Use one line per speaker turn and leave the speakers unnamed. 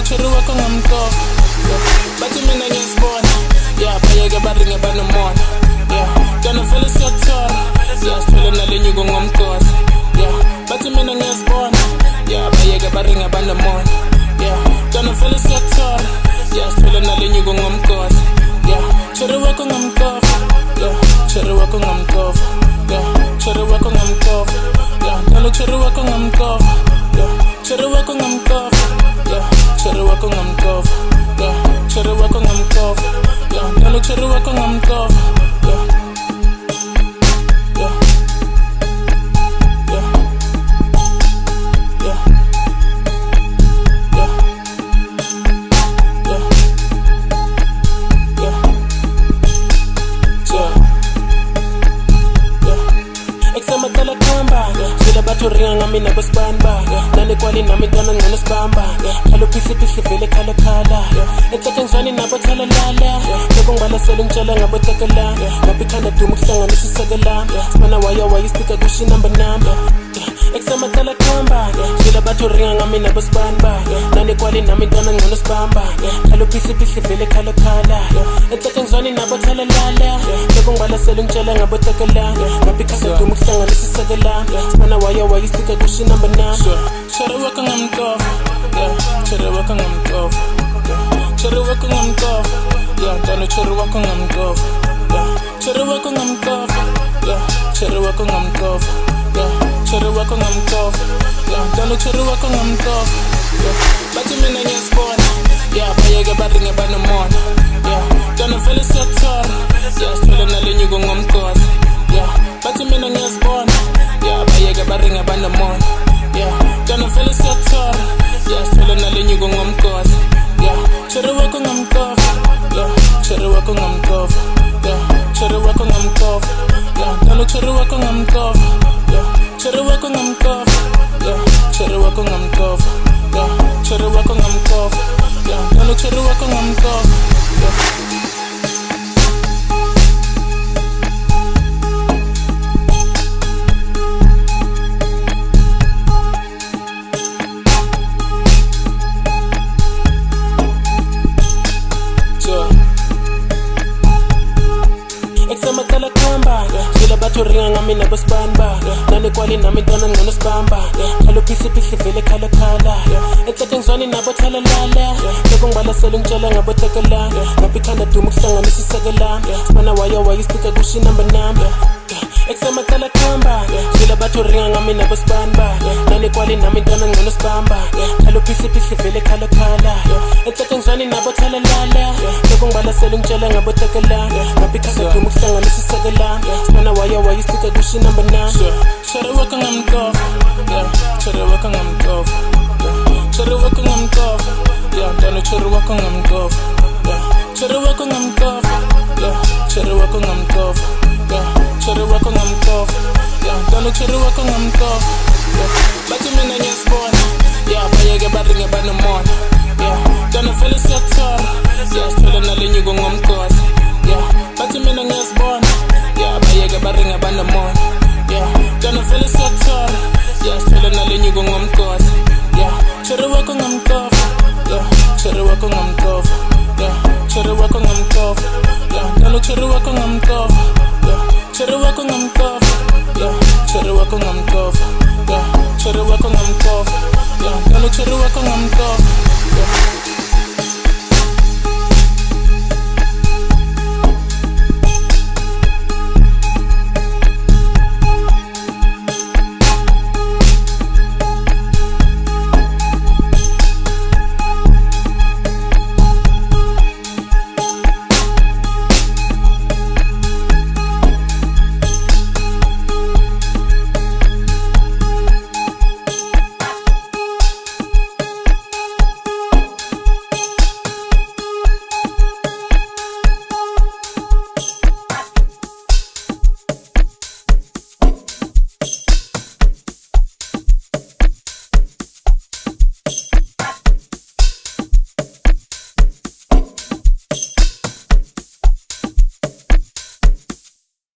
cherry wako ngamkofa. Bathi mina ngiyasibona, yeah, bayeke baringe banomona. Yeah, gonna feel it siyathora, yeah, sithole nalenyuko ngomkhosi. Yeah, bathi mina ngiyasibona, yeah, bayeke baringe banomona. Yeah, gonna feel it siyathora, yeah, sithole nalenyuko ngomkhosi. Yeah, cherry wako ngamkofa. Yeah, cherry wako ngamkofa. Yeah, cherry wako ngamkofa. Yeah, gonna cherry wako ngamkofa. Yeah, cherry wako ngamkofa. Yeah, cherry wako ngamkofa. Yeah, cherry wako ngamkofa. Yeah, gonna cherry wako ngamkofa. Yeah, yeah, yeah, yeah, yeah, yeah, yeah, yeah. Eksema tala kamba, sila bato ringa ngami na basbamba. Nani kwali nami dana ngana sbamba. Kalo pisi pisi vele kala kala. Etsake ngzwani nabo tala lala. Loko ngibala sele ngitshela ngabo tekela. Nabikhanda dumu kuhlangana sisekela. Sibana waya istika kushi number. Eksema tala kamba, sila bato ringa ngami na basbamba. Nani kwali nami dana ngana sbamba. Kalo pisi pisi vele kala kala. Etsake ngzwani nabo tala lala. Loko ngibala sele ngitshela ngabo tekela. Nabikhanda dumu kuhlangana sisekela. Sibana waya istika kushi number. Cherry wako ngamkofa. Yeah, cherry wako ngamkofa. Yeah, cherry wako ngamkofa. Yeah, gonna cherry wako ngamkofa. Yeah, cherry wako ngamkofa. Yeah, cherry wako ngamkofa. Yeah, cherry wako ngamkofa. Yeah, gonna cherry wako ngamkofa. Yeah, bathi mina ngiyasibona. Yeah, bayeke baringe banomona. Yeah, gonna feel it siyathora. Yeah, sithole nalenyuko ngomkhosi. Yeah, bathi mina ngiyasibona. Yeah, bayeke baringe banomona. Yeah, gonna feel it siyathora. Yeah, sithole nalenyuko ngomkhosi. Yeah, cherry wako ngamkofa. Yeah, cherry wako ngamkofa. Yeah, cherry wako ngamkofa. Yeah, gonna cherry wako ngamkofa. Yeah, cherry wako ngamkofa. Yeah, cherry wako ngamkofa. Yeah, cherry wako ngamkofa. Yeah, gonna cherry wako ngamkofa. Yeah. Eksema tala kamba, sila bato ringa ngami na basbamba. Nani kwali nami dana ngana sbamba. Kalo pisi pisi vele kala kala. Etsake ngzwani nabo tala lala. Loko ngibala sele ngitshela ngabo tekela. Nabikhanda dumu kuhlangana sisekela. Sibana waya istika kushi number. Eksema tala kamba, sila bato ringa ngami na basbamba. Nani kwali nami dana ngana sbamba. Kalo pisi pisi vele kala kala. Etsake ngzwani nabo tala lala. Loko ngibala sele ngitshela ngabo tekela. Nabikhanda dumu kuhlangana sisekela. Sibana waya istika kushi number. Cherry wako ngamkofa. Yeah, cherry wako ngamkofa. Yeah, cherry wako ngamkofa. Yeah, gonna cherry wako ngamkofa. Yeah, cherry wako ngamkofa. Yeah, cherry wako ngamkofa. Yeah, cherry wako ngamkofa. Yeah, gonna cherry wako ngamkofa. Yeah, bathi mina ngiyasibona. Yeah, bayeke baringe banomona. Yeah, gonna feel it siyathora. Yeah, sithole nalenyuko ngomkhosi. Yeah, bathi mina ngiyasibona. Yeah, bayeke baringe banomona. Yeah, gonna feel it siyathora. Yeah, sithole nalenyuko ngomkhosi. Yeah, cherry wako ngamkofa. Yeah, cherry wako ngamkofa. Yeah, cherry wako ngamkofa. Yeah, gonna cherry wako ngamkofa. Yeah, cherry wako ngamkofa. Yeah, cherry wako ngamkofa. Yeah, cherry wako ngamkofa. Yeah, gonna cherry wako ngamkofa.